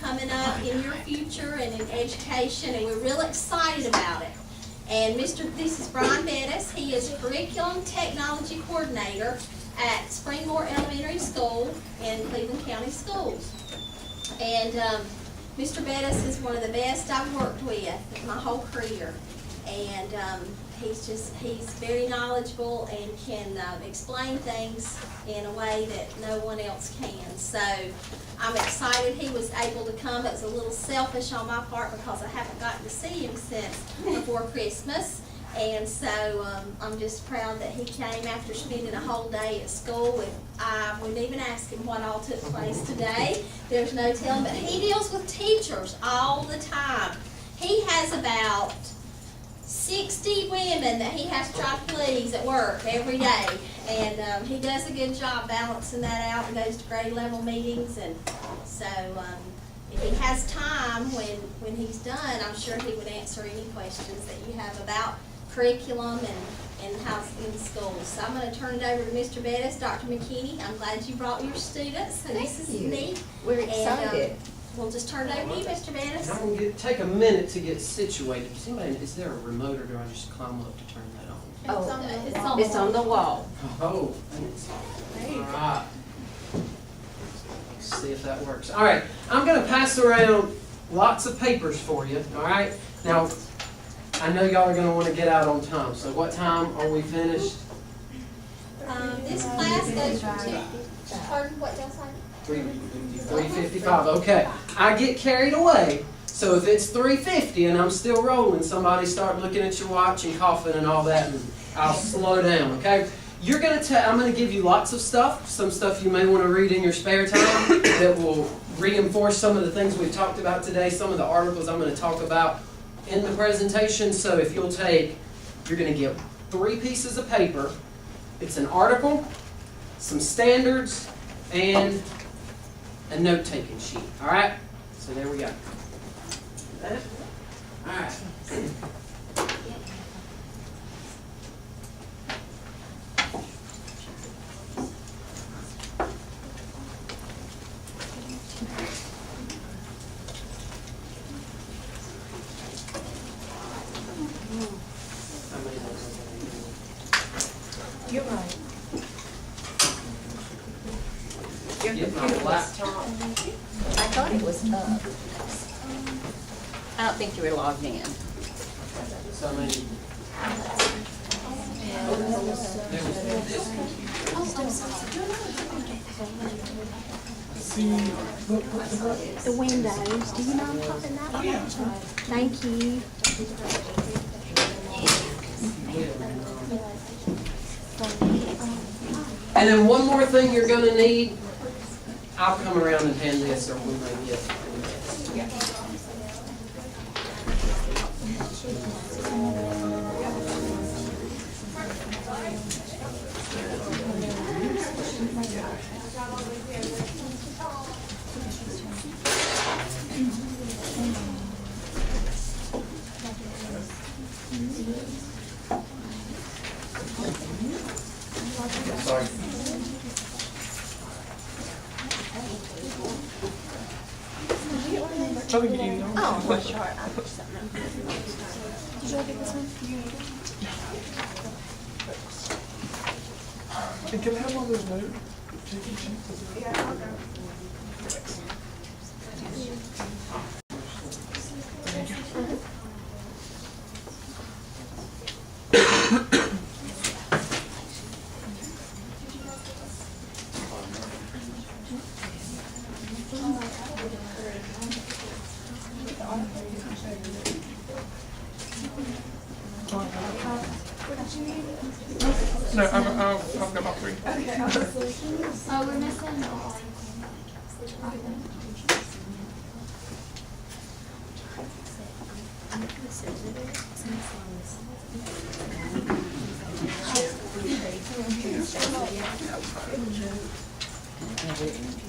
coming up in your future and in education, and we're real excited about it. And this is Brian Bettis. He is Curriculum Technology Coordinator at Springmore Elementary School in Cleveland County Schools. And Mr. Bettis is one of the best I've worked with my whole career. And he's very knowledgeable and can explain things in a way that no one else can. So I'm excited he was able to come. It was a little selfish on my part because I haven't gotten to see him since before Christmas. And so I'm just proud that he came after spending a whole day at school. I wouldn't even ask him what all took place today. There's no telling, but he deals with teachers all the time. He has about 60 women that he has to try to please at work every day. And he does a good job balancing that out and goes to grade level meetings. And so if he has time when he's done, I'm sure he would answer any questions that you have about curriculum and how in schools. So I'm going to turn it over to Mr. Bettis. Dr. McKinney, I'm glad you brought your students. And this is neat. We're excited. And, we'll just turn it over to you, Mr. Bettis. I'm going to take a minute to get situated. Is there a remote, or do I just climb up to turn that on? Oh, it's on the wall. Oh, thanks. All right. Let's see if that works. All right, I'm going to pass around lots of papers for you. All right. Now, I know y'all are going to want to get out on time. So, what time are we finished? This class goes from 2. Pardon, what y'all say? 3:55. Okay. I get carried away. So if it's 3:50 and I'm still rolling, somebody start looking at your watch and coughing and all that, and I'll slow down. Okay. I'm going to give you lots of stuff. Some stuff you may want to read in your spare time that will reinforce some of the things we've talked about today. Some of the articles I'm going to talk about in the presentation. So if you'll you're going to get 3 pieces of paper. It's an article, some standards, and a note-taking sheet. All right? So there we go. All right. You're right. Get my laptop. I thought it was up. I don't think you were logged in. So maybe. The windows. Do you mind popping that one? Yeah. Thank you. And then one more thing you're going to need. I'll come around and hand this, or we may get Sorry. Oh, well, sure. I'll put something up. Did you all get this one? And can I have one of those note-taking sheets? Yeah, I'll go. No, I've got my 3. Oh, we're missing.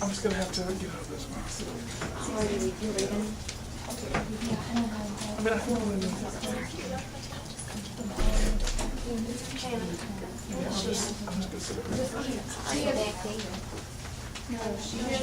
I'm just going to have to get out of this one. Are you reading? I mean, I think I'm going to do I'm just going to sit there. Are you back there? No, she has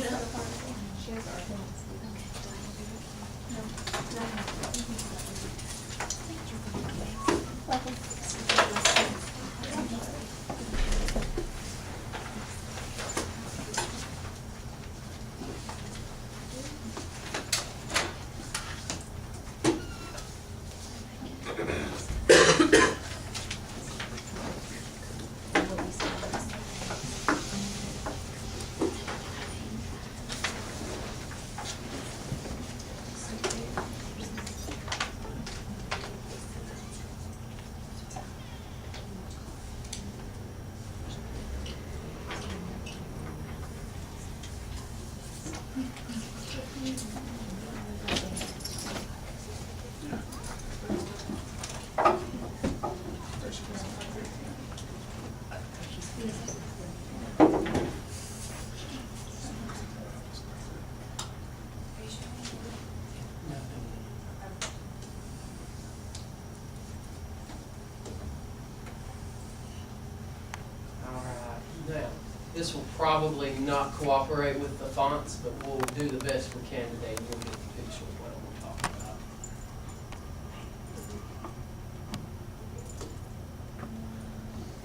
This will probably not cooperate with the fonts, but we'll do the best we can today, and you'll get the picture of what I'm talking about.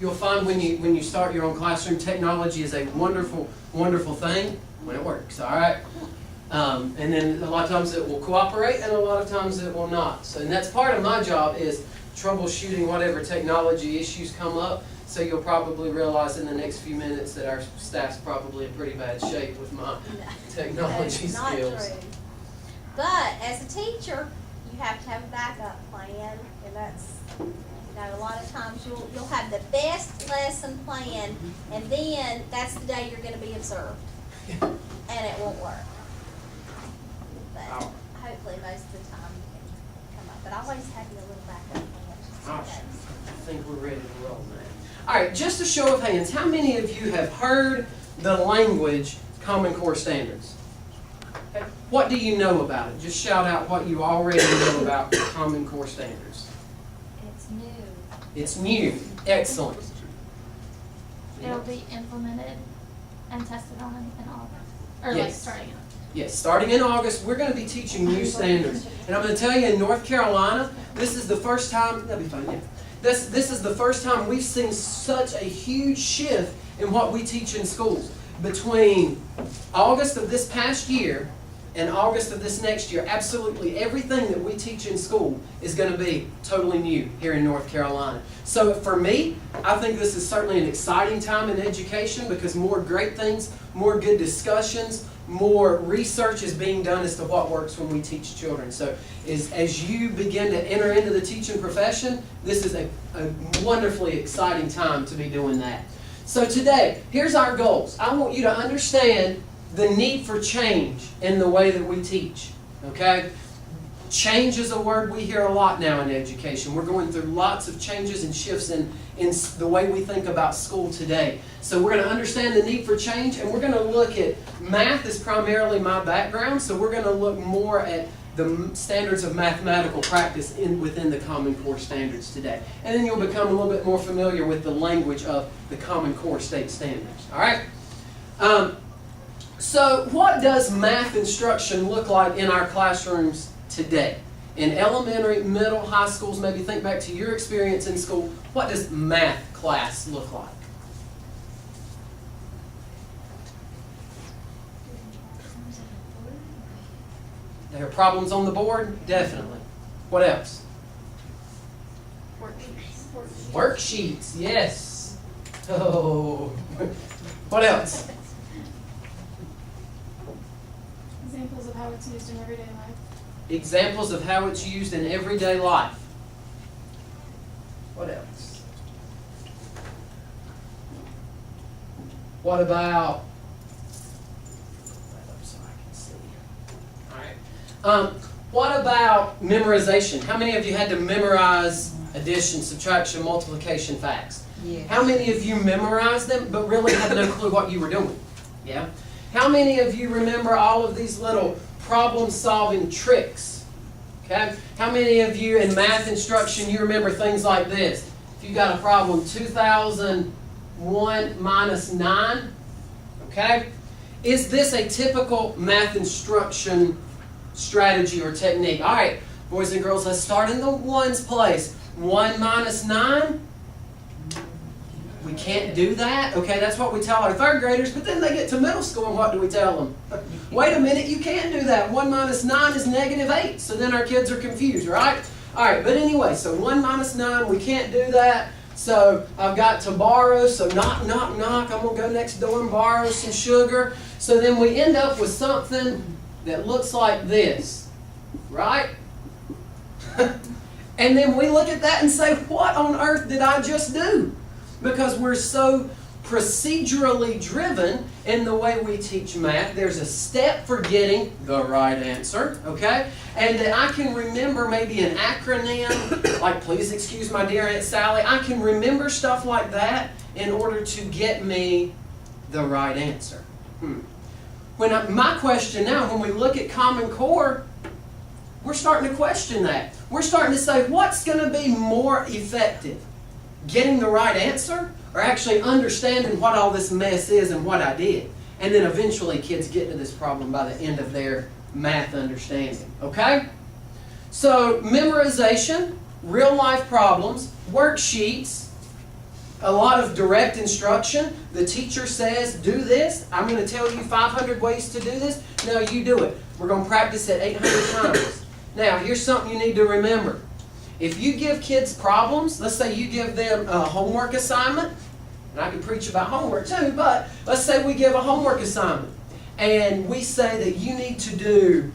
You'll find when you start your own classroom, technology is a wonderful, wonderful thing when it works, all right? And then a lot of times it will cooperate, and a lot of times it will not. So, and that's part of my job is troubleshooting whatever technology issues come up. So you'll probably realize in the next few minutes that our staff's probably in pretty bad shape with my technology That's not skills. true. But as a teacher, you have to have a backup plan, and that's, a lot of times you'll have the best lesson plan, and then that's the day you're going to be observed, and it won't work. But hopefully most of the time you can come up. But always have your little backup plan just in Awesome. case. I think we're ready to roll now. All right, just a show of hands. How many of you have heard the language Common Core Standards? Okay. What do you know about it? Just shout out what you already know about Common Core Standards. It's new. It's new. Excellent. It'll be implemented and tested on in August. Or like Yes. starting in Yes, starting in August, we're going to be teaching new standards. And I'm going to tell you, in North Carolina, this is the first time, that'll be fun, yeah. This is the first time we've seen such a huge shift in what we teach in schools. Between August of this past year and August of this next year, absolutely everything that we teach in school is going to be totally new here in North Carolina. So for me, I think this is certainly an exciting time in education because more great things, more good discussions, more research is being done as to what works when we teach children. So as you begin to enter into the teaching profession, this is a wonderfully exciting time to be doing that. So today, here's our goals. I want you to understand the need for change in the way that we teach. Okay? Change is a word we hear a lot now in education. We're going through lots of changes and shifts in the way we think about school today. So we're going to understand the need for change, and we're going to look at math is primarily my background, so we're going to look more at the standards of mathematical practice within the Common Core Standards today. And then you'll become a little bit more familiar with the language of the Common Core State Standards. All right? So what does math instruction look like in our classrooms today? In elementary, middle, high schools, maybe think back to your experience in school. What does math class look like? There are problems on the board? Definitely. What else? worksheets. Worksheets, yes. Oh. What else? Examples of how it's used in everyday life. Examples of how it's used in everyday life. What else? What about, so I can see. All right. What about memorization? How many of you had to memorize addition, subtraction, multiplication facts? Yes. How many of you memorized them but really had no clue what you were doing? Yeah. How many of you remember all of these little problem-solving tricks? Okay? How many of you in math instruction, you remember things like this? If you got a problem, 2001 minus 9, okay? Is this a typical math instruction strategy or technique? All right, boys and girls, let's start in the ones place. 1 minus 9? We can't do that? Okay, that's what we tell our third graders, but then they get to middle school and what do we tell them? Wait a minute, you can't do that. 1 minus 9 is -8. So then our kids are confused, right? All right, but anyway, so 1 minus 9, we can't do that. So I've got to borrow, so knock, knock, knock. I'm going to go next door and borrow some sugar. So then we end up with something that looks like this, right? And then we look at that and say, what on earth did I just do? Because we're so procedurally driven in the way we teach math. There's a step for getting the right answer, okay? And that I can remember maybe an acronym, like please excuse my dear Aunt Sally. I can remember stuff like that in order to get me the right answer. My question now, when we look at Common Core, we're starting to question that. We're starting to say, what's going to be more effective? Getting the right answer are actually understanding what all this mess is and what I did. And then eventually kids get to this problem by the end of their math understanding. Okay? So memorization, real life problems, worksheets, a lot of direct instruction. The teacher says, do this. I'm going to tell you 500 ways to do this. No, you do it. We're going to practice it 800 times. Now, here's something you need to remember. If you give kids problems, let's say you give them a homework assignment, and I can preach about homework too, but let's say we give a homework assignment, and we say that you need to do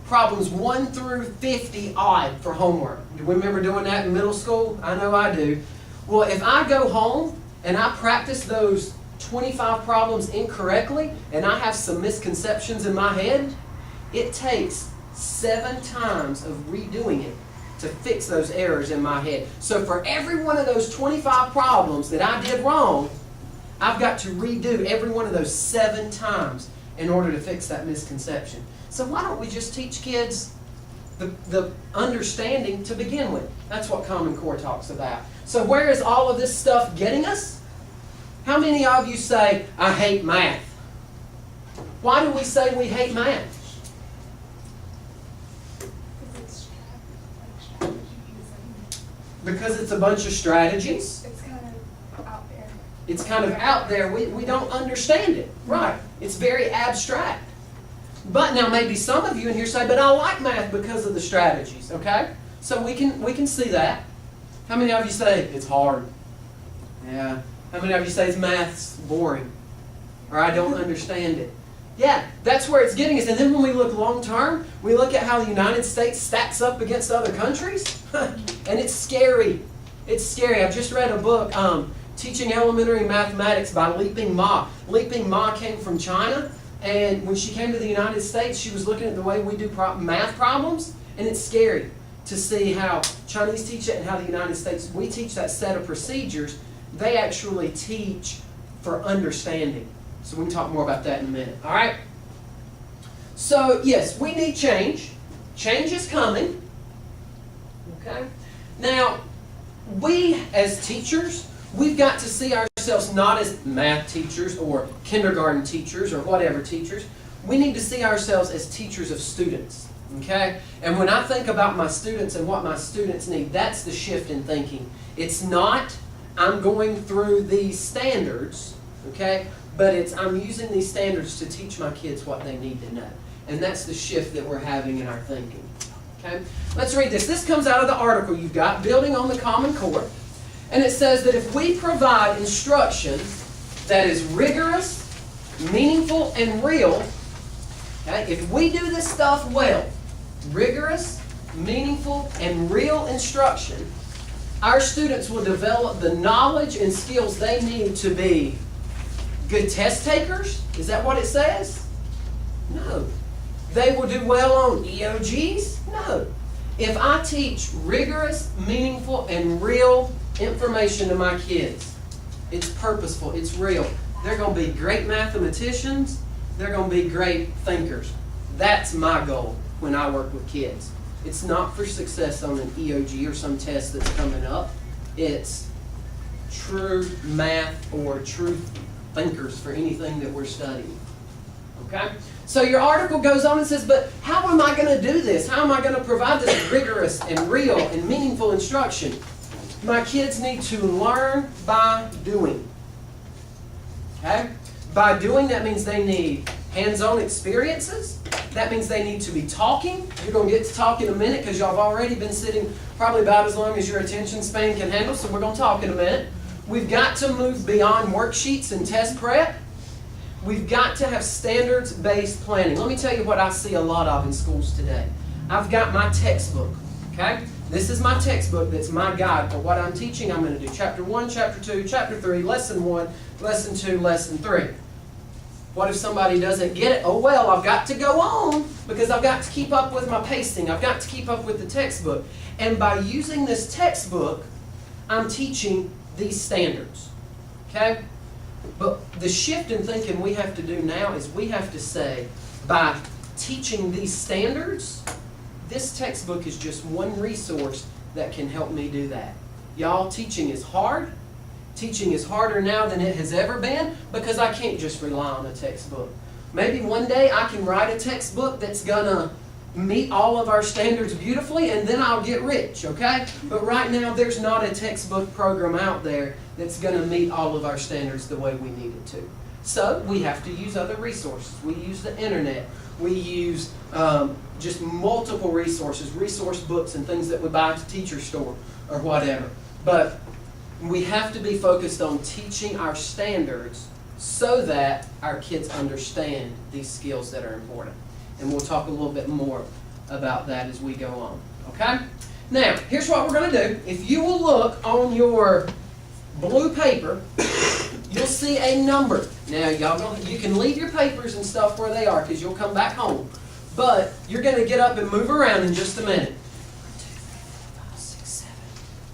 problems 1 through 50 odd for homework. Do we remember doing that in middle school? I know I do. Well, if I go home and I practice those 25 problems incorrectly, and I have some misconceptions in my head, it takes 7 times of redoing it to fix those errors in my head. So for every one of those 25 problems that I did wrong, I've got to redo every one of those 7 times in order to fix that misconception. So why don't we just teach kids the understanding to begin with? That's what Common Core talks about. So where is all of this stuff getting us? How many of you say, I hate math? Why do we say we hate math? Because it's a bunch of strategies. It's kind of out there. It's kind of out there. We don't understand it. Right. It's very abstract. But now maybe some of you in here say, but I like math because of the strategies. Okay? So we can see that. How many of you say it's hard? Yeah. How many of you say math's boring? Or I don't understand it? Yeah, that's where it's getting us. And then when we look long term, we look at how the United States stacks up against other countries. And it's scary. It's scary. I've just read a book, Teaching Elementary Mathematics by Leaping Ma. Leaping Ma came from China. And when she came to the United States, she was looking at the way we do math problems. And it's scary to see how Chinese teach it and how the United States, we teach that set of procedures. They actually teach for understanding. So we can talk more about that in a minute. All right? So, yes, we need change. Change is coming. Okay? Now, we as teachers, we've got to see ourselves not as math teachers or kindergarten teachers or whatever teachers. We need to see ourselves as teachers of students. Okay? And when I think about my students and what my students need, that's the shift in thinking. It's not, I'm going through these standards, okay? But it's, I'm using these standards to teach my kids what they need to know. And that's the shift that we're having in our thinking. Okay? Let's read this. This comes out of the article you've got, Building on the Common Core. And it says that if we provide instruction that is rigorous, meaningful, and real, okay, if we do this stuff well, rigorous, meaningful, and real instruction, our students will develop the knowledge and skills they need to be good test takers. Is that what it says? No. They will do well on EOGs? No. If I teach rigorous, meaningful, and real information to my kids, it's purposeful, it's real. They're going to be great mathematicians. They're going to be great thinkers. That's my goal when I work with kids. It's not for success on an EOG or some test that's coming up. It's true math or true thinkers for anything that we're studying. Okay? So your article goes on and says, but how am I going to do this? How am I going to provide this rigorous and real and meaningful instruction? My kids need to learn by doing. Okay? By doing, that means they need hands-on experiences. That means they need to be talking. You're going to get to talk in a minute because y'all have already been sitting probably about as long as your attention span can handle, so we're going to talk in a minute. We've got to move beyond worksheets and test prep. We've got to have standards-based planning. Let me tell you what I see a lot of in schools today. I've got my textbook, okay? This is my textbook that's my guide for what I'm teaching. I'm going to do Chapter 1, Chapter 2, Chapter 3, Lesson 1, Lesson 2, Lesson 3. What if somebody doesn't get it? Oh well, I've got to go on because I've got to keep up with my pacing. I've got to keep up with the textbook. And by using this textbook, I'm teaching these standards. Okay? But the shift in thinking we have to do now is we have to say, by teaching these standards, this textbook is just one resource that can help me do that. Y'all, teaching is hard. Teaching is harder now than it has ever been because I can't just rely on a textbook. Maybe one day I can write a textbook that's gonna meet all of our standards beautifully, and then I'll get rich, okay? But right now there's not a textbook program out there that's gonna meet all of our standards the way we need it to. So we have to use other resources. We use the internet. We use just multiple resources, resource books and things that we buy at the teacher store or whatever. But we have to be focused on teaching our standards so that our kids understand these skills that are important. And we'll talk a little bit more about that as we go on. Okay? Now, here's what we're going to do. If you will look on your blue paper, you'll see a number. Now, you can leave your papers and stuff where they are because you'll come back home. But you're going to get up and move around in just a minute. 1, 2, 3, 4, 5, 6, 7.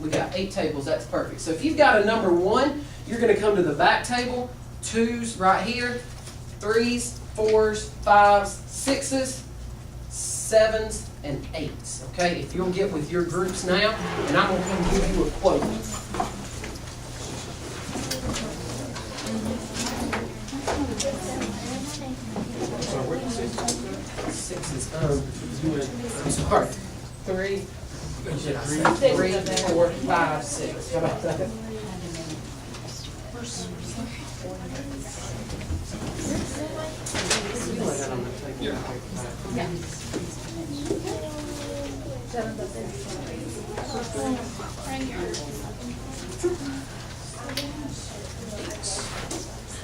We got 8 tables. That's perfect. So if you've got a number 1, you're going to come to the back table. 2s right here. 3s, 4s, 5s, 6s, 7s, and 8s. Okay? If you'll get with your groups now, and I'm going to come give you a quote. 6s. I'm sorry. 3, 4, 5, 6. How about that?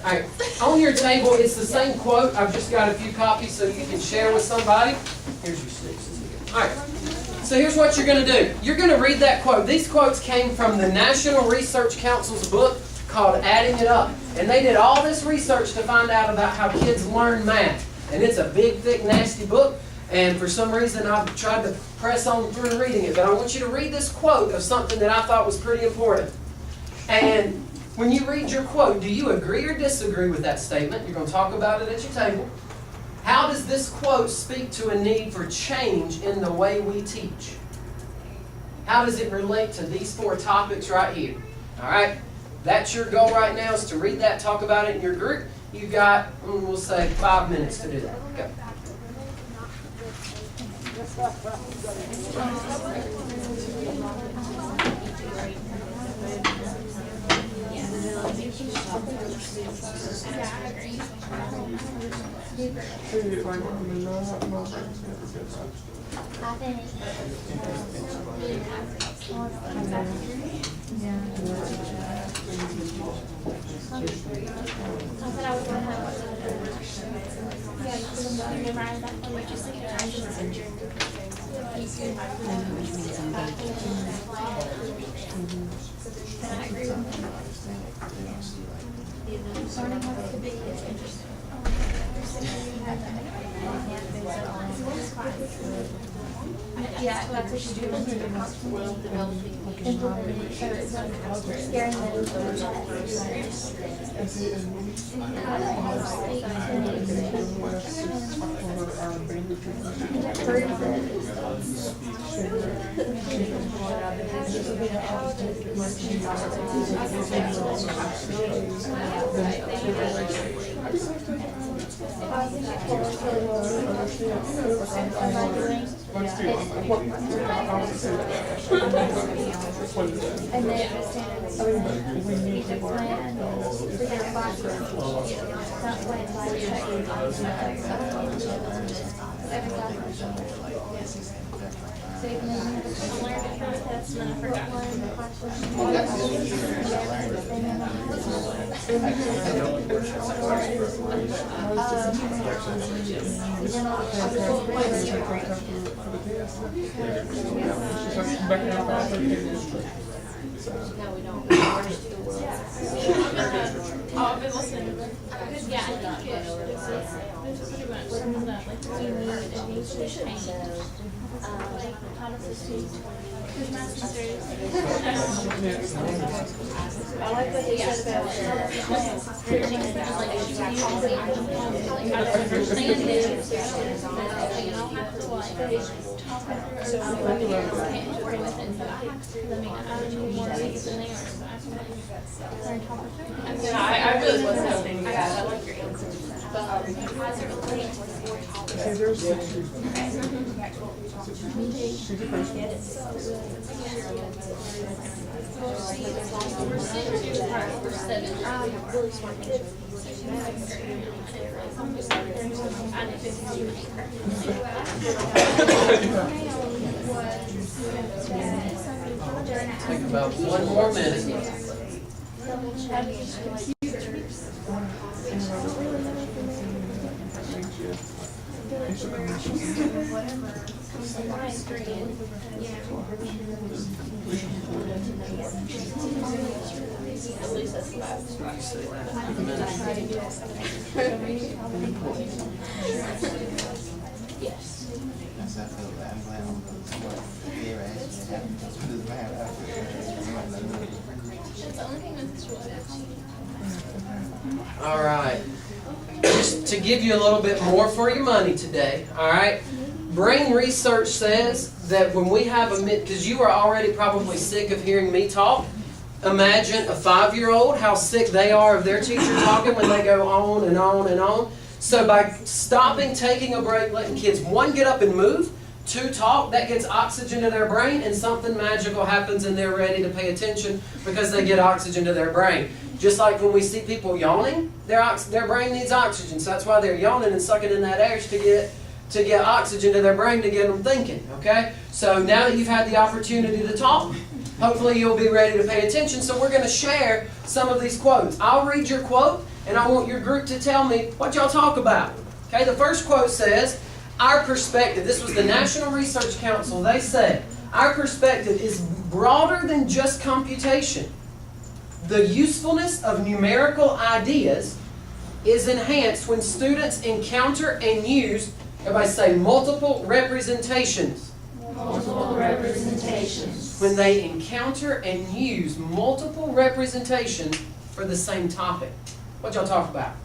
All right, on your table, it's the same quote. I've just got a few copies so you can share with somebody. Here's your 6s. All right, so here's what you're going to do. You're going to read that quote. These quotes came from the National Research Council's book called Adding It Up. And they did all this research to find out about how kids learn math. And it's a big, thick, nasty book. And for some reason, I've tried to press on through reading it. But I want you to read this quote of something that I thought was pretty important. And when you read your quote, do you agree or disagree with that statement? You're going to talk about it at your table. How does this quote speak to a need for change in the way we teach? How does it relate to these 4 topics right here? All right? That's your goal right now, is to read that, talk about it in your group. You've got, we'll say, 5 minutes to do that. Okay. Yeah, that's what you do. I've been listening. Yeah, I think It's pretty much some of that, like, it needs to be changed. Like, how does this teach? Because math is serious. I like what he said about Teaching is like, you like, I don't understand it. You don't have to, like, talk me through it, or I can't agree with it, so I have to, I mean, I need more reads in there, so I can, like, learn talk through it. I really was listening to you guys. I like your answers. But As it relates to your topic. See, there's six. She's a person. We're 6 years apart, we're 7. really smart kids. Take about one more minute. All right. Just to give you a little bit more for your money today, all right? Brain research says that when we have because you are already probably sick of hearing me talk. Imagine a 5-year-old, how sick they are of their teacher talking when they go on and on and on. So by stopping, taking a break, letting kids, 1, get up and move, 2, talk, that gets oxygen to their brain, and something magical happens and they're ready to pay attention because they get oxygen to their brain. Just like when we see people yawning, their brain needs oxygen. So that's why they're yawning and sucking in that air to get oxygen to their brain to get them thinking, okay? So now that you've had the opportunity to talk, hopefully you'll be ready to pay attention. So we're going to share some of these quotes. I'll read your quote, and I want your group to tell me what y'all talk about. Okay, the first quote says, our perspective, this was the National Research Council, they said, our perspective is broader than just computation. The usefulness of numerical ideas is enhanced when students encounter and use, everybody say, multiple representations. Multiple representations. When they encounter and use multiple representations for the same topic. What y'all talk about?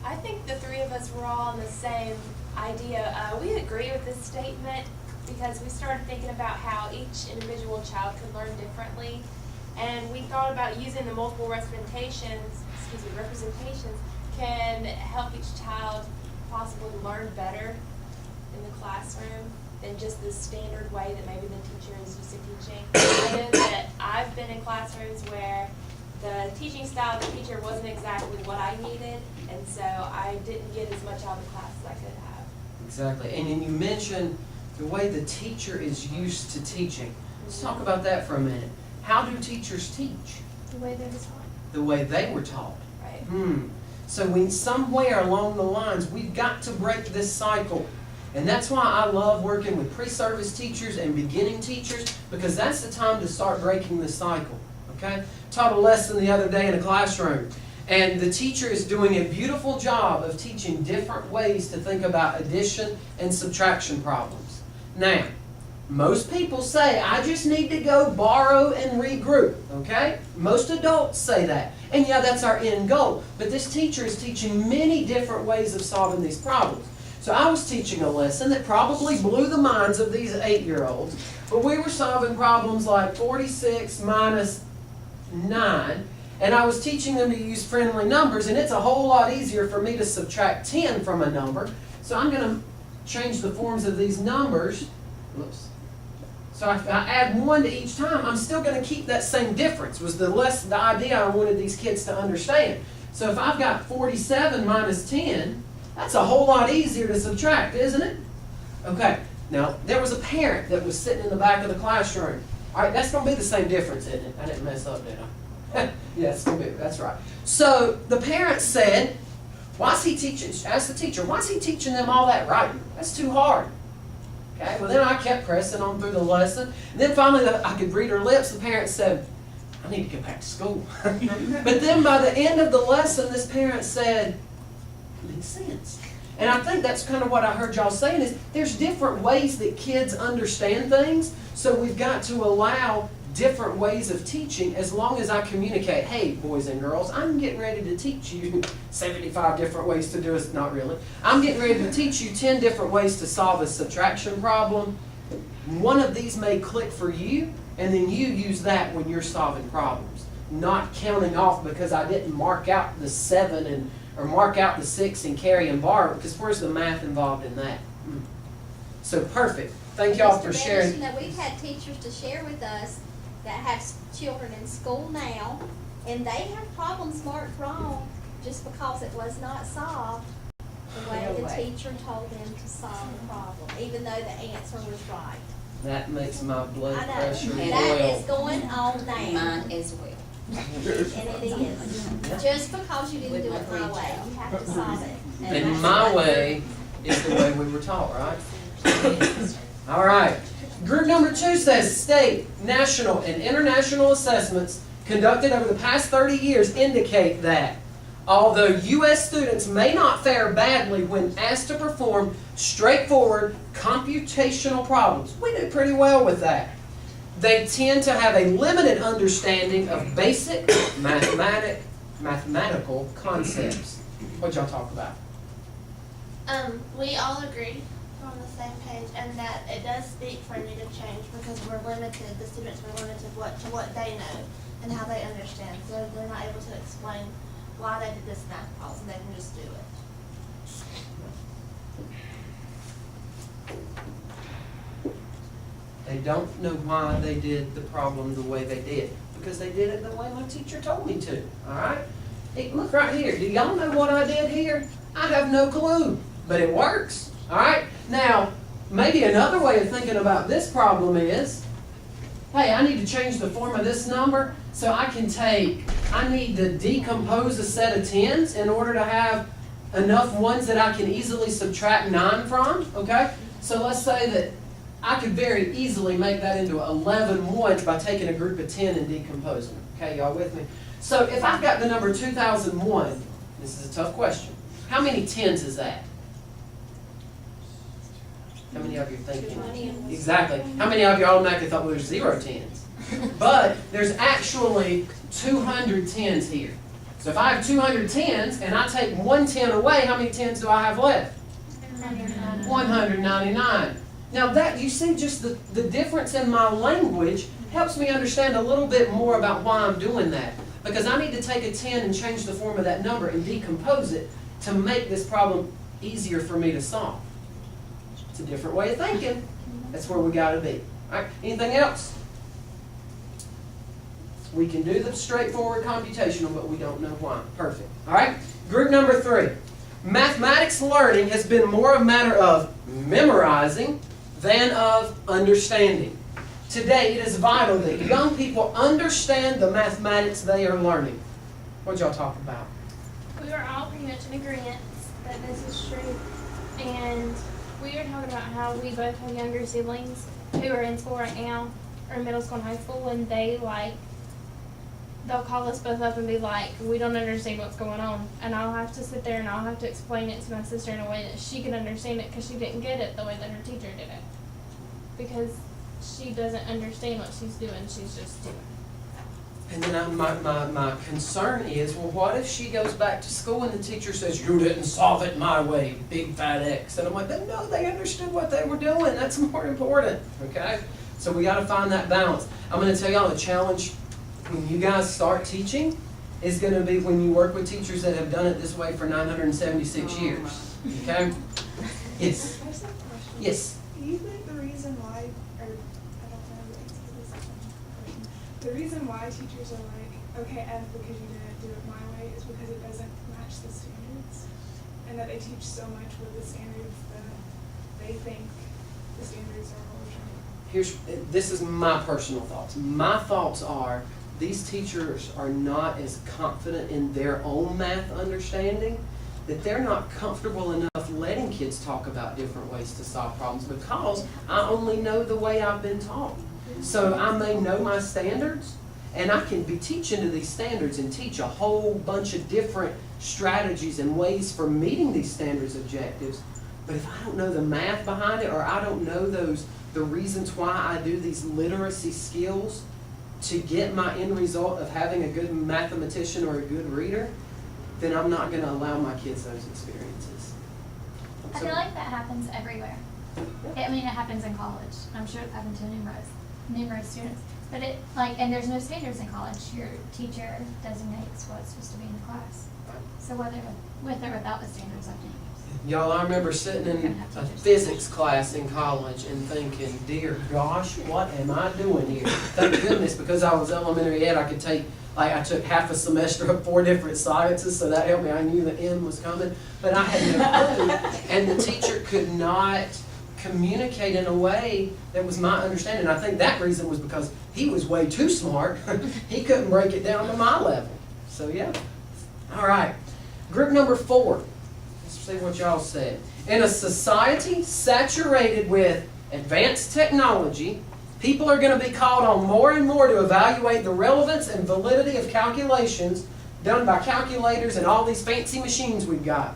I think the three of us were all on the same idea. We agree with this statement because we started thinking about how each individual child could learn differently. And we thought about using the multiple representations can help each child possibly learn better in the classroom than just the standard way that maybe the teacher is used to teaching. I know that I've been in classrooms where the teaching style of the teacher wasn't exactly what I needed, and so I didn't get as much out of the class as I could have. Exactly. And then you mentioned the way the teacher is used to teaching. Let's talk about that for a minute. How do teachers teach? The way they're taught. The way they were taught. Right. So when somewhere along the lines, we've got to break this cycle. And that's why I love working with pre-service teachers and beginning teachers, because that's the time to start breaking the cycle. Okay? Taught a lesson the other day in a classroom, and the teacher is doing a beautiful job of teaching different ways to think about addition and subtraction problems. Now, most people say, I just need to go borrow and regroup, okay? Most adults say that. And yeah, that's our end goal. But this teacher is teaching many different ways of solving these problems. So I was teaching a lesson that probably blew the minds of these 8-year-olds, but we were solving problems like 46 minus 9, and I was teaching them to use friendly numbers, and it's a whole lot easier for me to subtract 10 from a number. So I'm going to change the forms of these numbers. Whoops. So I add 1 to each time. I'm still going to keep that same difference, was the idea I wanted these kids to understand. So if I've got 47 minus 10, that's a whole lot easier to subtract, isn't it? Okay, now there was a parent that was sitting in the back of the classroom. All right, that's going to be the same difference, isn't it? I didn't mess up, did I? Yeah, it's going to be, that's right. So the parent said, why is he teaching, asked the teacher, why is he teaching them all that writing? That's too hard. Okay, well then I kept pressing on through the lesson. And then finally I could read her lips. The parent said, I need to get back to school. But then by the end of the lesson, this parent said, makes sense. And I think that's kind of what I heard y'all saying is there's different ways that kids understand things, so we've got to allow different ways of teaching as long as I communicate, hey, boys and girls, I'm getting ready to teach you 75 different ways to do it. Not really. I'm getting ready to teach you 10 different ways to solve a subtraction problem. One of these may click for you, and then you use that when you're solving problems. Not counting off because I didn't mark out the 7 or mark out the 6 and carry and bar, because where's the math involved in that? So perfect. Thank y'all for sharing. You know, we've had teachers to share with us that have children in school now, and they have problems marked wrong just because it was not solved the way the teacher told them to solve the problem, even though the answer was right. That makes my blood I know, pressure that is boil. going on now, Mine as well. and it is. Just because you didn't do it my way, you have to solve it. And my way is the way we were taught, right? All right. Group number 2 says state, national, and international assessments conducted over the past 30 years indicate that although U.S. students may not fare badly when asked to perform straightforward computational problems, we do pretty well with that. They tend to have a limited understanding of basic mathematical concepts. What y'all talk about? We all agree on the same page, and that it does speak for need of change because we're limited, the students are limited to what they know and how they understand. So they're not able to explain why they did this math problem, they can just do it. They don't know why they did the problem the way they did, because they did it the way my teacher told me to, all right? Hey, look right here. Do y'all know what I did here? I have no clue, but it works, all right? Now, maybe another way of thinking about this problem is, hey, I need to change the form of this number so I need to decompose a set of tens in order to have enough ones that I can easily subtract 9 from, okay? So let's say that I could very easily make that into 11 ones by taking a group of 10 and decomposing them. Okay, y'all with me? So if I've got the number 2001, this is a tough question. How many tens is that? How many of you are thinking? Exactly. How many of you automatically thought, well, there's 0 tens? But there's actually 200 tens here. So if I have 200 tens and I take 1 10 away, how many tens do I have left? 199. Now that, you see just the difference in my language helps me understand a little bit more about why I'm doing that. Because I need to take a 10 and change the form of that number and decompose it to make this problem easier for me to solve. It's a different way of thinking. That's where we got to be. All right, anything else? We can do the straightforward computational, but we don't know why. Perfect. All right, group number 3. Mathematics learning has been more a matter of memorizing than of understanding. Today, it is vital that young people understand the mathematics they are learning. What y'all talk about? We were all pretty much in agreement that this is true. And we were talking about how we both have younger siblings who are in school right now, or in middle school and high school, and they'll call us both up and be like, we don't understand what's going on. And I'll have to sit there and I'll have to explain it to my sister in a way that she can understand it because she didn't get it the way that her teacher did it. Because she doesn't understand what she's doing, she's just doing it. And then my concern is, well, what if she goes back to school and the teacher says, you didn't solve it my way, big fat X. And I'm like, no, they understood what they were doing. That's more important, okay? So we got to find that balance. I'm going to tell y'all the challenge when you guys start teaching is going to be when you work with teachers that have done it this way for 976 years. Okay? Yes. I just have a question. Yes. Do you think the reason why, or I don't know the answer to this question, the reason why teachers are like, okay, F because you didn't do it my way is because it doesn't match the standards? And that they teach so much with the standards that they think the standards are illusion? This is my personal thoughts. My thoughts are, these teachers are not as confident in their own math understanding that they're not comfortable enough letting kids talk about different ways to solve problems because I only know the way I've been taught. So I may know my standards, And I can be teaching to these standards and teach a whole bunch of different strategies and ways for meeting these standards objectives. But if I don't know the math behind it, or I don't know the reasons why I do these literacy skills to get my end result of having a good mathematician or a good reader, then I'm not going to allow my kids those experiences. I feel like that happens everywhere. I mean, it happens in college. I'm sure it's happened to numerous students. But and there's no standards in college. Your teacher designates what's supposed to be in the class. So whether with or without the standards, I think. Y'all, I remember sitting in a physics class in college and thinking, dear gosh, what am I doing here? Thank goodness, because I was elementary ed, I could take, I took half a semester of 4 different sciences, so that helped me. I knew the end was coming, but I had no clue. And the teacher could not communicate in a way that was my understanding. I think that reason was because he was way too smart. He couldn't break it down to my level. So yeah. All right. Group number 4. Let's see what y'all said. In a society saturated with advanced technology, people are going to be called on more and more to evaluate the relevance and validity of calculations done by calculators and all these fancy machines we've got.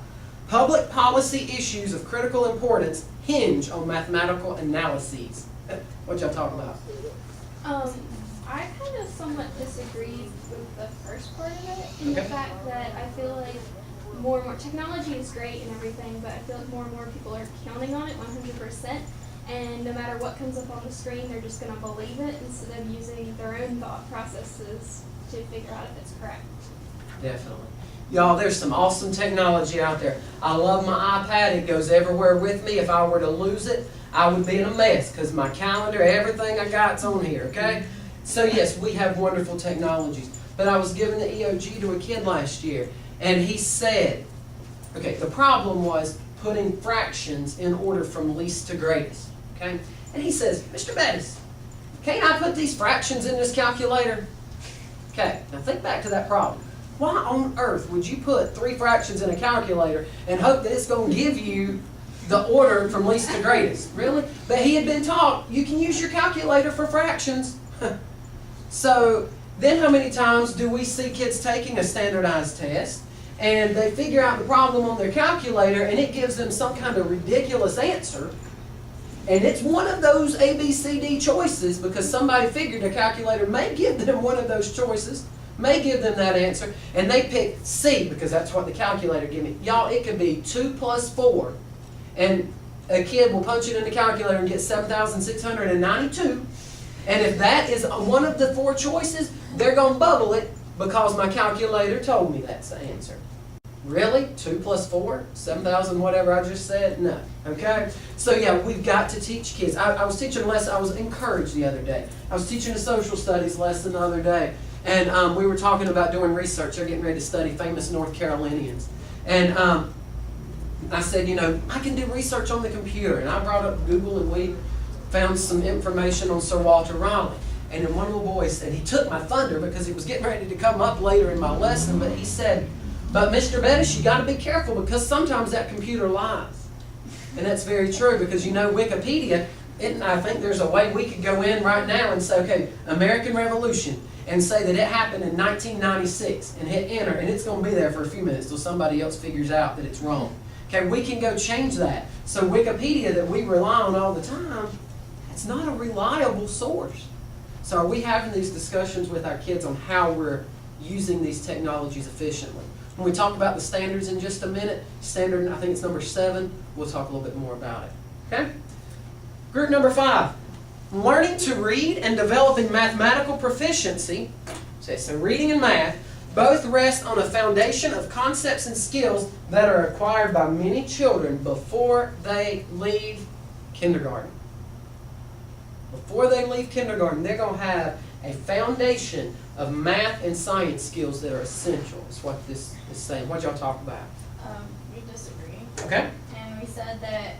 Public policy issues of critical importance hinge on mathematical analyses. What y'all talking about? I kind of somewhat disagree with the first part of it, in the fact that I feel like more and more technology is great and everything, but I feel like more and more people are counting on it 100%, and no matter what comes up on the screen, they're just going to believe it instead of using their own thought processes to figure out if it's correct. Definitely. Y'all, there's some awesome technology out there. I love my iPad. It goes everywhere with me. If I were to lose it, I would be in a mess because my calendar, everything I got's on here, okay? So yes, we have wonderful technologies. But I was giving the EOG to a kid last year, and he said, okay, the problem was putting fractions in order from least to greatest, okay? And he says, Mr. Bettis, can't I put these fractions in this calculator? Okay, now think back to that problem. Why on earth would you put 3 fractions in a calculator and hope that it's going to give you the order from least to greatest? Really? But he had been taught you can use your calculator for fractions. So then how many times do we see kids taking a standardized test and they figure out the problem on their calculator and it gives them some kind of ridiculous answer, and it's one of those A, B, C, D choices because somebody figured a calculator may give them one of those choices, may give them that answer, and they pick C because that's what the calculator gave me. Y'all, it could be 2 plus 4, and a kid will punch it in the calculator and get 7,692, and if that is one of the 4 choices, they're going to bubble it because my calculator told me that's the answer. Really? 2 plus 4? 7,000 whatever I just said? No. Okay? So yeah, we've got to teach kids. I was teaching a lesson, I was encouraged the other day. I was teaching a social studies lesson the other day. And we were talking about doing research. They're getting ready to study famous North Carolinians. And I said, you know, I can do research on the computer. And I brought up Google and we found some information on Sir Walter Raleigh. And then one little boy said, he took my thunder because he was getting ready to come up later in my lesson, but he said, but Mr. Bettis, you got to be careful because sometimes that computer lies. And that's very true because you know Wikipedia, I think there's a way we could go in right now and say, okay, American Revolution, and say that it happened in 1996 and hit enter, and it's going to be there for a few minutes till somebody else figures out that it's wrong. Okay, we can go change that. So Wikipedia that we rely on all the time, it's not a reliable source. So are we having these discussions with our kids on how we're using these technologies efficiently? When we talk about the standards in just a minute, standard, I think it's number 7, we'll talk a little bit more about it. Okay? Group number 5, learning to read and developing mathematical proficiency, so reading and math, both rest on a foundation of concepts and skills that are acquired by many children before they leave kindergarten. Before they leave kindergarten, they're going to have a foundation of math and science skills that are essential. That's what this is saying. What y'all talk about? We disagree. Okay. And we said that,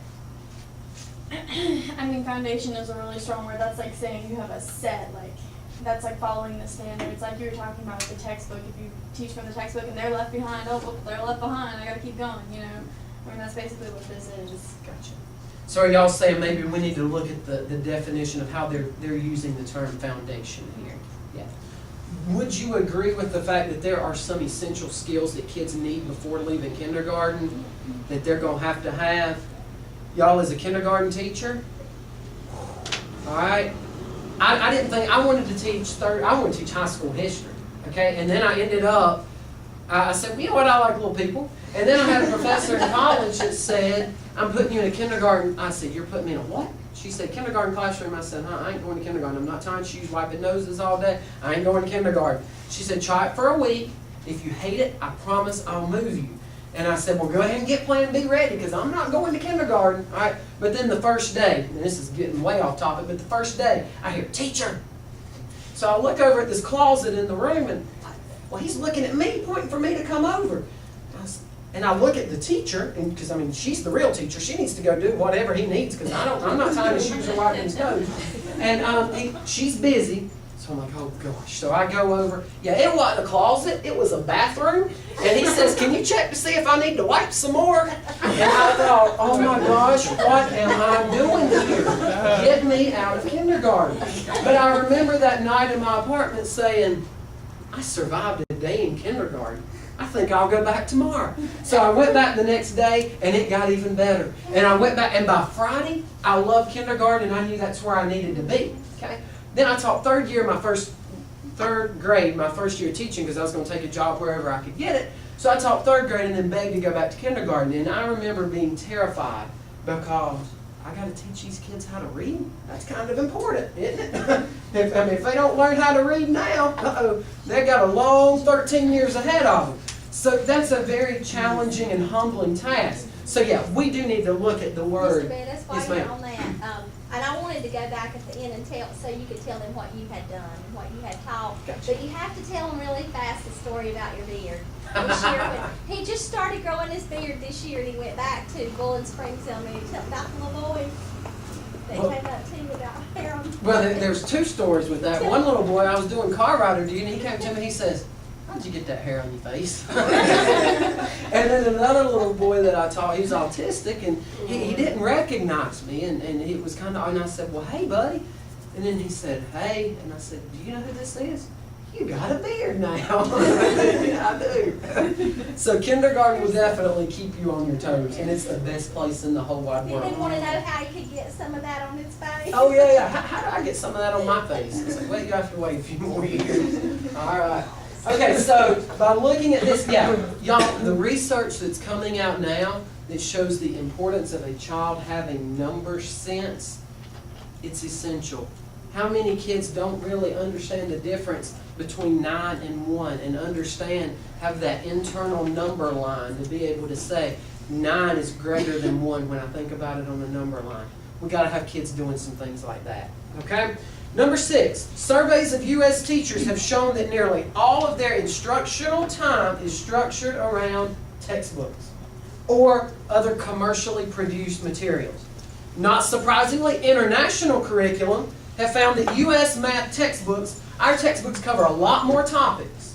I mean, foundation is a really strong word. That's like saying you have a set, like, that's like following the standards. Like you were talking about with the textbook. If you teach from the textbook and they're left behind, oh, well, they're left behind, I got to keep going, you know. I mean, that's basically what this is. Gotcha. So are y'all saying maybe we need to look at the definition of how they're using the term foundation here? Yeah. would you agree with the fact that there are some essential skills that kids need before leaving kindergarten that they're going to have? Y'all as a kindergarten teacher? All right. I didn't think, I wanted to teach high school history, okay? And then I ended up, I said, well, you know what, I like little people. And then I had a professor in college that said, I'm putting you in a kindergarten. I said, you're putting me in a what? She said, kindergarten classroom. I said, I ain't going to kindergarten. I'm not tying shoes, wiping noses all day. I ain't going to kindergarten. She said, try it for a week. If you hate it, I promise I'll move you. And I said, well, go ahead and get Plan B ready because I'm not going to kindergarten. All right? But then the first day, and this is getting way off topic, but the first day, I hear, teacher. So I look over at this closet in the room, and well, he's looking at me, pointing for me to come over. And I look at the teacher, because I mean, she's the real teacher. She needs to go do whatever he needs because I'm not tying his shoes or wiping his nose. And she's busy. So I'm like, oh gosh. So I go over. Yeah, it wasn't a closet. It was a bathroom. And he says, can you check to see if I need to wipe some more? And I thought, oh my gosh, what am I doing here? Get me out of kindergarten. But I remember that night in my apartment saying, I survived a day in kindergarten. I think I'll go back tomorrow. So I went back the next day, and it got even better. And I went back, and by Friday, I loved kindergarten, and I knew that's where I needed to be. Okay. Then I taught third grade, my first year of teaching, because I was going to take a job wherever I could get it. So I taught third grade, and then begged to go back to kindergarten. And I remember being terrified because I got to teach these kids how to read. That's kind of important, isn't it? if they don't learn how to read now, they've got a long 13 years ahead of them. So that's a very challenging and humbling task. So yeah, we do need to look at the word. Mr. Bettis, while Yes, you're ma'am. on that, and I wanted to go back at the end and tell, so you could tell them what you had done, what you had taught. Gotcha. But you have to tell them really fast the story about your beard. This year, when he just started growing his beard this year, and he went back to Bowling Springs, and he tell about the little boy that came up to you about hair on. Well, there's two stories with that. One little boy, I was doing car rider duty, and he came to me, he says, how'd you get that hair on your face? And then another little boy that I taught, he's autistic, and he didn't recognize me, and he was kind of, and I said, well, hey, buddy. And then he said, hey, and I said, do you know who this is? You got a beard now. Yeah, I do. So kindergarten will definitely keep you on your toes, and it's the best place in the whole wide He world. didn't want to know how he could get some of that on his face. Oh, yeah. How do I get some of that on my face? It's like, well, you have to wait a few more years. All right. Okay, so by looking at this, y'all, the research that's coming out now that shows the importance of a child having number sense, it's essential. How many kids don't really understand the difference between 9 and 1 and have that internal number line to be able to say 9 is greater than 1 when I think about it on the number line? We got to have kids doing some things like that. Okay? Number 6, surveys of U.S. teachers have shown that nearly all of their instructional time is structured around textbooks or other commercially produced materials. Not surprisingly, international curriculum have found that U.S. math textbooks, our textbooks cover a lot more topics,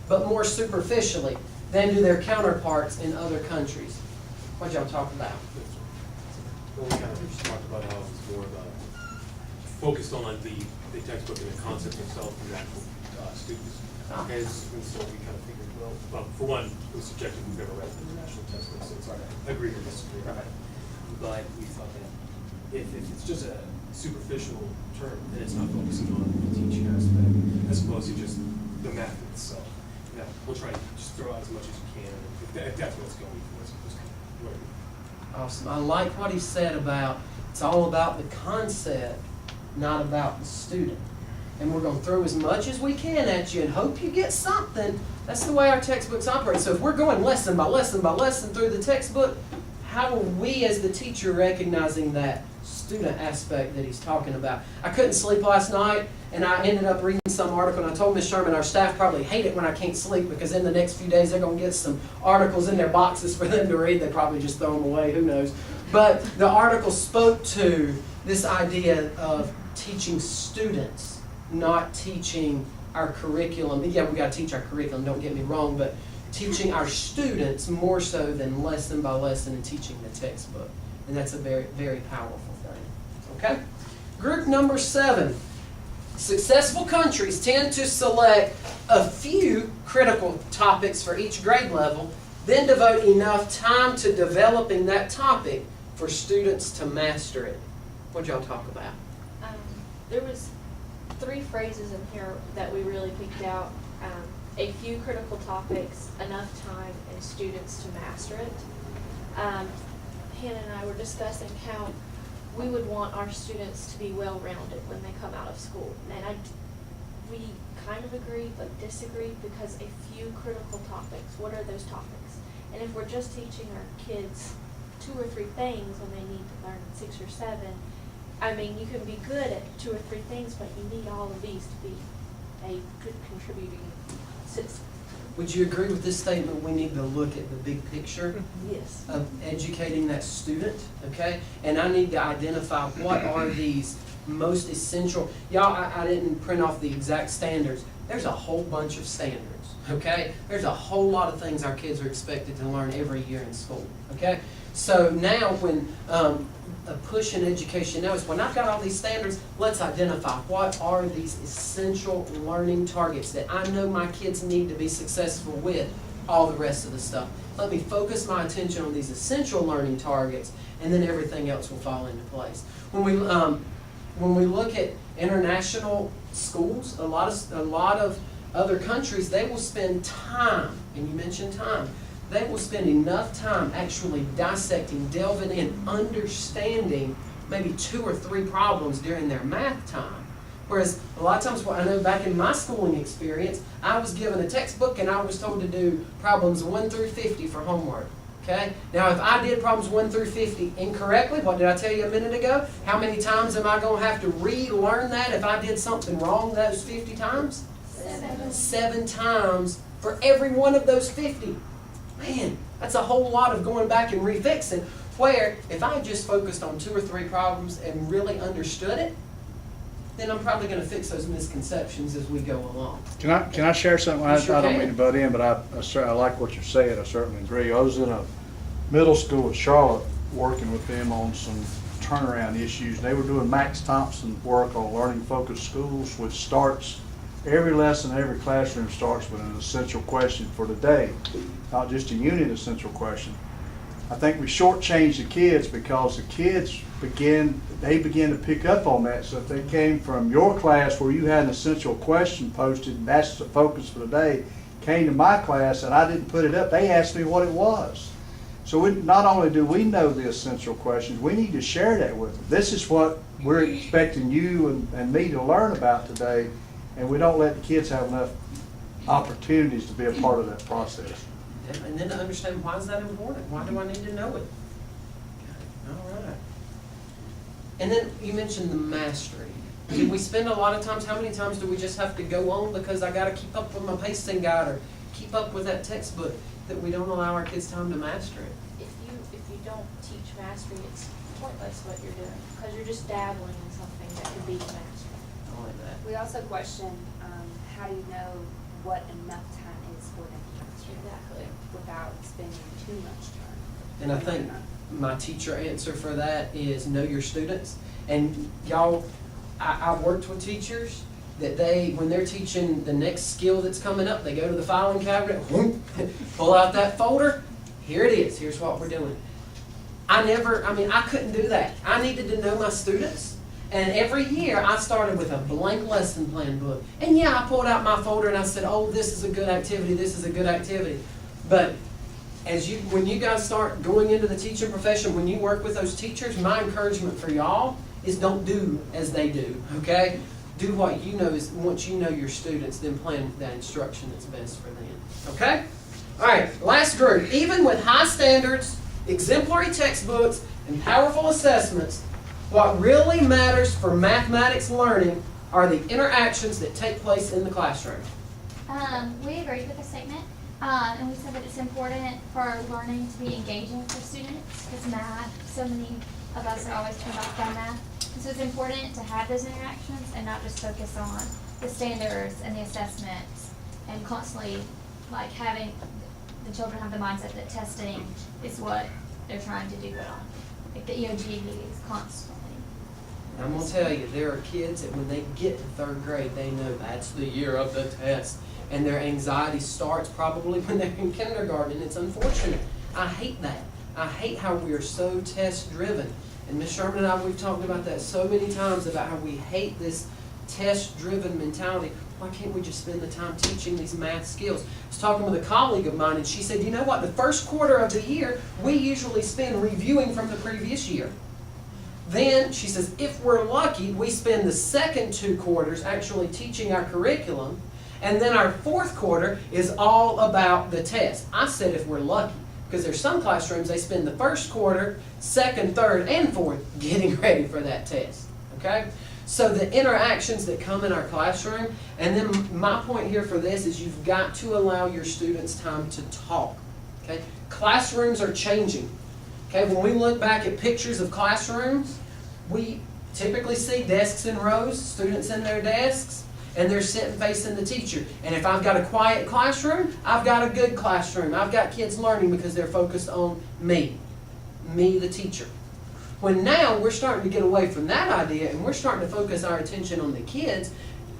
but more superficially than do their counterparts in other countries. What y'all talk about? Well, we kind of just talked about how it's more about focused on the textbook and the concept itself for the actual students. And so we kind of figured, well, for one, it was subjective. We've never read the international textbook, so it's hard to agree or disagree. Right. But we thought that if it's just a superficial term, then it's not focusing on the teaching aspect as opposed to just the math itself. Yeah, we'll try to just throw out as much as you can if that's what it's going for. Just kind of whatever. Awesome. I like what he said about it's all about the concept, not about the student. And we're going to throw as much as we can at you and hope you get something. That's the way our textbooks operate. So if we're going lesson by lesson by lesson through the textbook, how are we as the teacher recognizing that student aspect that he's talking about? I couldn't sleep last night, and I ended up reading some article, and I told Ms. Sherman our staff probably hate it when I can't sleep because in the next few days they're going to get some articles in their boxes for them to read. They probably just throw them away, who knows. But the article spoke to this idea of teaching students, not teaching our curriculum. Yeah, we got to teach our curriculum, don't get me wrong, but teaching our students more so than lesson by lesson and teaching the textbook. And that's a very, very powerful thing. Okay? Group number 7. Successful countries tend to select a few critical topics for each grade level, then devote enough time to developing that topic for students to master it. What'd y'all talk about? There was 3 phrases in here that we really picked out. A few critical topics, enough time, and students to master it. Hannah and I were discussing how we would want our students to be well-rounded when they come out of school. And we kind of agree but disagree, because a few critical topics, what are those topics? And if we're just teaching our kids 2 or 3 things when they need to learn 6 or 7, I mean, you can be good at 2 or 3 things, but you need all of these to be a good contributing citizen. Would you agree with this statement? We need to look at the big picture Yes. of educating that student, okay? And I need to identify what are these most essential. Y'all, I didn't print off the exact standards. There's a whole bunch of standards, okay? There's a whole lot of things our kids are expected to learn every year in school, okay? So now when a push in education now is when I've got all these standards, let's identify what are these essential learning targets that I know my kids need to be successful with all the rest of the stuff. Let me focus my attention on these essential learning targets, and then everything else will fall into place. When we look at international schools, a lot of other countries, they will spend time, and you mentioned time, they will spend enough time actually dissecting, delving in, understanding maybe 2 or 3 problems during their math time. Whereas a lot of times, I know back in my schooling experience, I was given a textbook and I was told to do problems 1 through 50 for homework. Okay? Now, if I did problems 1 through 50 incorrectly, what did I tell you a minute ago? How many times am I going to have to relearn that if I did something wrong those 50 times? 7 times for every one of those 50. Man, that's a whole lot of going back and refixing, where if I just focused on 2 or 3 problems and really understood it, then I'm probably going to fix those misconceptions as we go along. Can I share something? I Sure don't can. mean to butt in, but I like what you're saying. I certainly agree. I was in a middle school in Charlotte working with them on some turnaround issues. They were doing Max Thompson work on learning focused schools, which starts every lesson, every classroom starts with an essential question for the day, not just a unit essential question. I think we shortchanged the kids because the kids begin to pick up on that. So if they came from your class where you had an essential question posted and that's the focus for the day, came to my class and I didn't put it up, they asked me what it was. So not only do we know the essential questions, we need to share that with them. This is what we're expecting you and me to learn about today, and we don't let the kids have enough opportunities to be a part of that process. And then to understand, why is that important? Why do I need to know it? All right. And then you mentioned the mastery. Do we spend a lot of times, how many times do we just have to go on because I got to keep up with my pasting guide or keep up with that textbook, that we don't allow our kids time to master it? If you don't teach mastery, it's pointless what you're doing, because you're just dabbling in something that could be mastery. I like that. We also question, how do you know what enough time is for them to master Exactly. without spending too much time? And I think my teacher answer for that is know your students. And y'all, I've worked with teachers that when they're teaching the next skill that's coming up, they go to the filing cabinet, whoop, pull out that folder, here it is, here's what we're doing. I couldn't do that. I needed to know my students. And every year I started with a blank lesson plan book. And yeah, I pulled out my folder and I said, oh, this is a good activity, this is a good activity. But when you guys start going into the teaching profession, when you work with those teachers, my encouragement for y'all is don't do as they do, okay? Do what you know is, once you know your students, then plan that instruction that's best for them, okay? All right, last group. Even with high standards, exemplary textbooks, and powerful assessments, what really matters for mathematics learning are the interactions that take place in the classroom. We agreed with the statement, and we said that it's important for learning to be engaging for students, because math, so many of us are always turned off by math. And so it's important to have those interactions and not just focus on the standards and the assessments and constantly having the children have the mindset that testing is what they're trying to do good on. Like the EOG meetings constantly. And I'm going to tell you, there are kids that when they get to third grade, they know that's the year of the test. And their anxiety starts probably when they're in kindergarten, and it's unfortunate. I hate that. I hate how we are so test-driven. And Ms. Sherman and I, we've talked about that so many times, about how we hate this test-driven mentality. Why can't we just spend the time teaching these math skills? I was talking with a colleague of mine, and she said, you know what, the first quarter of the year, we usually spend reviewing from the previous year. Then, she says, if we're lucky, we spend the second 2 quarters actually teaching our curriculum, and then our fourth quarter is all about the test. I said if we're lucky, because there's some classrooms, they spend the first quarter, second, third, and fourth getting ready for that test. Okay? So the interactions that come in our classroom, and then my point here for this is you've got to allow your students time to talk. Okay? Classrooms are changing. Okay? When we look back at pictures of classrooms, we typically see desks in rows, students in their desks, and they're sitting facing the teacher. And if I've got a quiet classroom, I've got a good classroom. I've got kids learning because they're focused on me, the teacher. When now we're starting to get away from that idea and we're starting to focus our attention on the kids,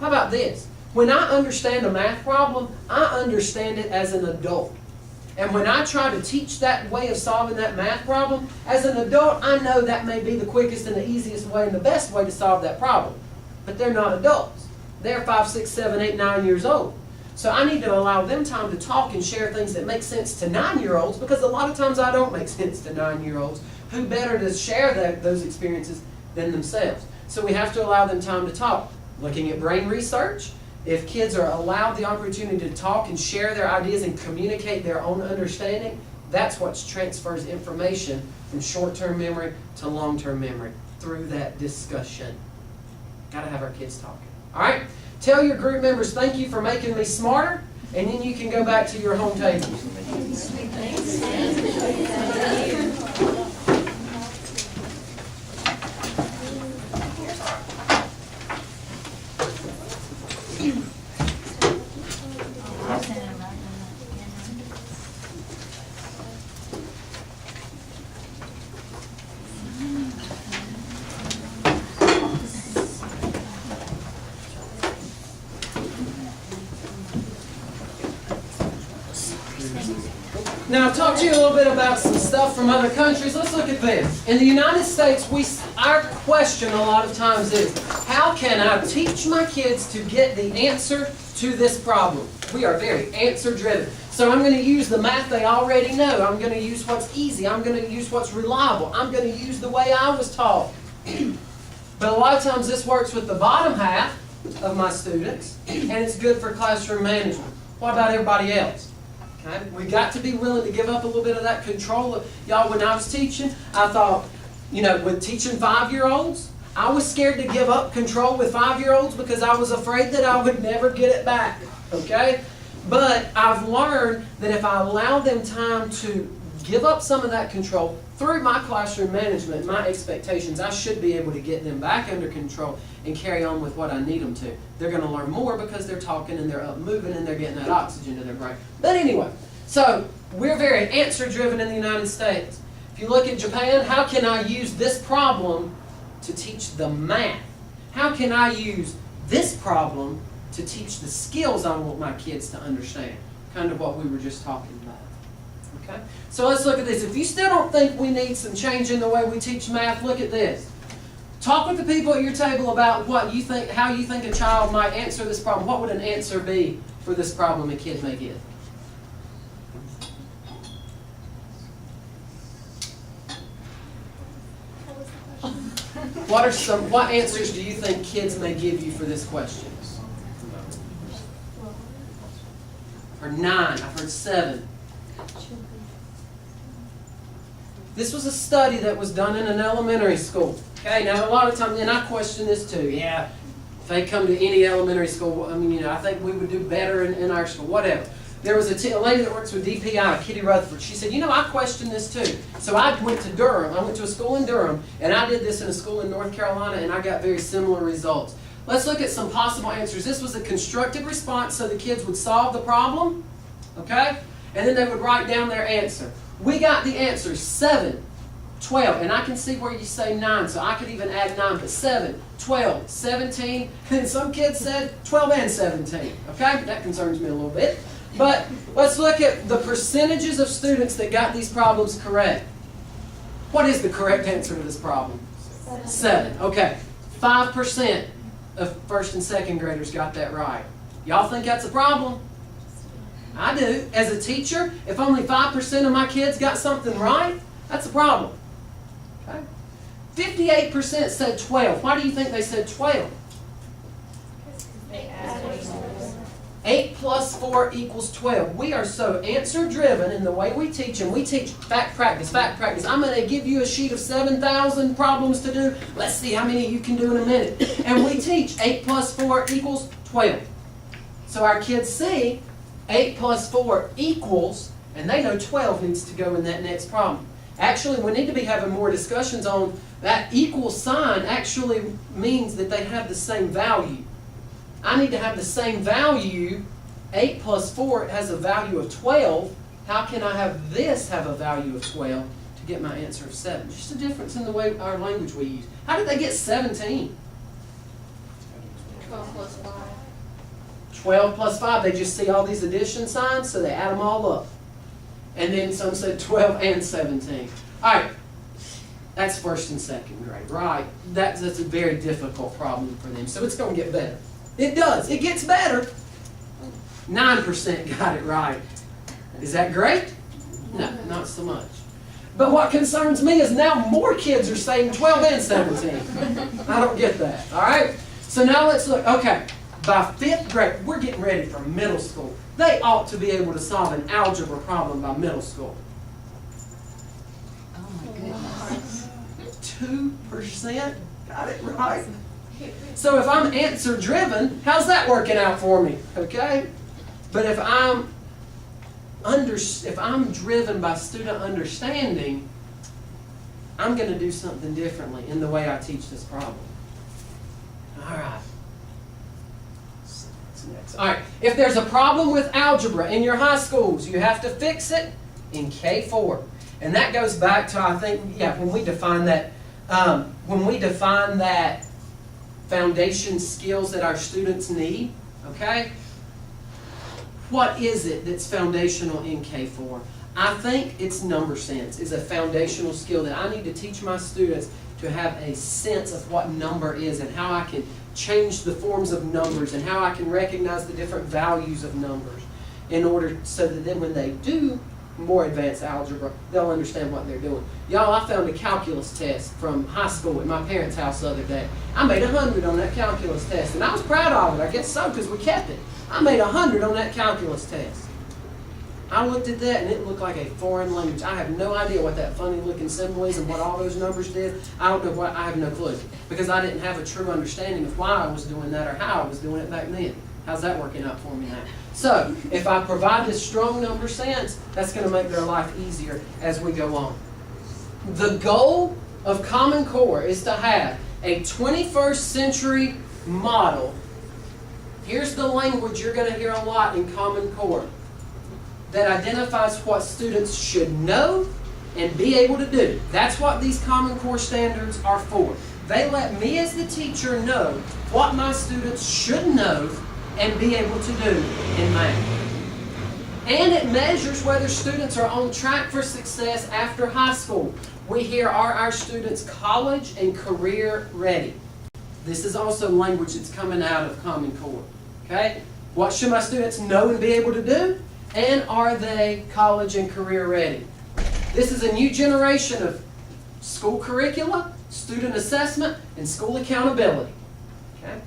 how about this? When I understand a math problem, I understand it as an adult. And when I try to teach that way of solving that math problem, as an adult, I know that may be the quickest and the easiest way and the best way to solve that problem. But they're not adults. They're 5, 6, 7, 8, 9 years old. So I need to allow them time to talk and share things that make sense to 9-year-olds, because a lot of times I don't make sense to 9-year-olds. Who better to share those experiences than themselves? So we have to allow them time to talk. Looking at brain research, if kids are allowed the opportunity to talk and share their ideas and communicate their own understanding, that's what transfers information from short-term memory to long-term memory through that discussion. Got to have our kids talking. All right? Tell your group members, thank you for making me smarter, and then you can go back to your home tables. Now, I've talked to you a little bit about some stuff from other countries. Let's look at this. In the United States, our question a lot of times is, how can I teach my kids to get the answer to this problem? We are very answer-driven. So I'm going to use the math they already know. I'm going to use what's easy. I'm going to use what's reliable. I'm going to use the way I was taught. But a lot of times this works with the bottom half of my students, and it's good for classroom management. What about everybody else? Okay? We got to be willing to give up a little bit of that control. Y'all, when I was teaching, I thought, with teaching 5-year-olds, I was scared to give up control with 5-year-olds because I was afraid that I would never get it back. Okay? But I've learned that if I allow them time to give up some of that control through my classroom management, my expectations, I should be able to get them back under control and carry on with what I need them to. They're going to learn more because they're talking and they're up moving and they're getting that oxygen to their brain. But anyway, so we're very answer-driven in the United States. If you look at Japan, how can I use this problem to teach the math? How can I use this problem to teach the skills I want my kids to understand? Kind of what we were just talking about. Okay? So let's look at this. If you still don't think we need some change in the way we teach math, look at this. Talk with the people at your table about what you think, how you think a child might answer this problem. What would an answer be for this problem a kid may give? What answers do you think kids may give you for this question? Or 9. I've heard 7. This was a study that was done in an elementary school. Okay, now a lot of times, and I question this too. Yeah, if they come to any elementary school, I think we would do better in our school, whatever. There was a lady that works with DPI, Kitty Rutherford. She said, I question this too. So I went to Durham. I went to a school in Durham, and I did this in a school in North Carolina, and I got very similar results. Let's look at some possible answers. This was a constructed response, so the kids would solve the problem, okay? And then they would write down their answer. We got the answer 7 12, and I can see where you say 9, so I could even add 9, but 7, 12, 17, and some kids said 12 and 17, okay? That concerns me a little bit. But let's look at the percentages of students that got these problems correct. What is the correct answer to this problem? 7, okay. 5% of first and second graders got that right. Y'all think that's a problem? I do. As a teacher, if only 5% of my kids got something right, that's a problem. Okay? 58% said 12. Why do you think they said 12? 8 plus 4 equals 12. We are so answer-driven in the way we teach, and we teach fact practice, fact practice. I'm going to give you a sheet of 7,000 problems to do. Let's see how many you can do in a minute. And we teach 8 plus 4 equals 12. So our kids see 8 plus 4 equals, and they know 12 needs to go in that next problem. Actually, we need to be having more discussions on that equal sign actually means that they have the same value. I need to have the same value. 8 plus 4 has a value of 12. How can I have this have a value of 12 to get my answer of 7? Just a difference in the way our language we use. How did they get 17? 12 plus 5. 12 plus 5, they just see all these addition signs, so they add them all up. And then some said 12 and 17. All right, that's first and second grade, right? That's a very difficult problem for them, so it's going to get better. It does. It gets better. 9% got it right. Is that great? No, not so much. But what concerns me is now more kids are saying 12 and 17. I don't get that, all right? So now let's look. Okay, by 5th grade, we're getting ready for middle school. They ought to be able to solve an algebra problem by middle school. Oh my goodness. 2% got it right. So if I'm answer driven, how's that working out for me? Okay? But if I'm driven by student understanding, I'm going to do something differently in the way I teach this problem. All right. What's next? All right. If there's a problem with algebra in your high schools, you have to fix it in K4. And that goes back to, I think, when we define that foundation skills that our students need, okay? What is it that's foundational in K4? I think it's number sense is a foundational skill that I need to teach my students to have a sense of what number is and how I can change the forms of numbers and how I can recognize the different values of numbers in order so that then when they do more advanced algebra, they'll understand what they're doing. Y'all, I found a calculus test from high school at my parents' house the other day. I made 100 on that calculus test, and I was proud of it. I guess so, because we kept it. I made 100 on that calculus test. I looked at that, and it looked like a foreign language. I have no idea what that funny-looking symbol is and what all those numbers did. I don't know what. I have no clue, because I didn't have a true understanding of why I was doing that or how I was doing it back then. How's that working out for me now? So, if I provide this strong number sense, that's going to make their life easier as we go on. The goal of Common Core is to have a 21st century model. Here's the language you're going to hear a lot in Common Core that identifies what students should know and be able to do. That's what these Common Core standards are for. They let me as the teacher know what my students should know and be able to do in math. And it measures whether students are on track for success after high school. We hear, are our students college and career ready? This is also language that's coming out of Common Core. Okay? What should my students know and be able to do? And are they college and career ready? This is a new generation of school curricula, student assessment, and school accountability. Okay?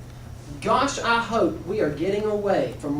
Gosh, I hope we are getting away from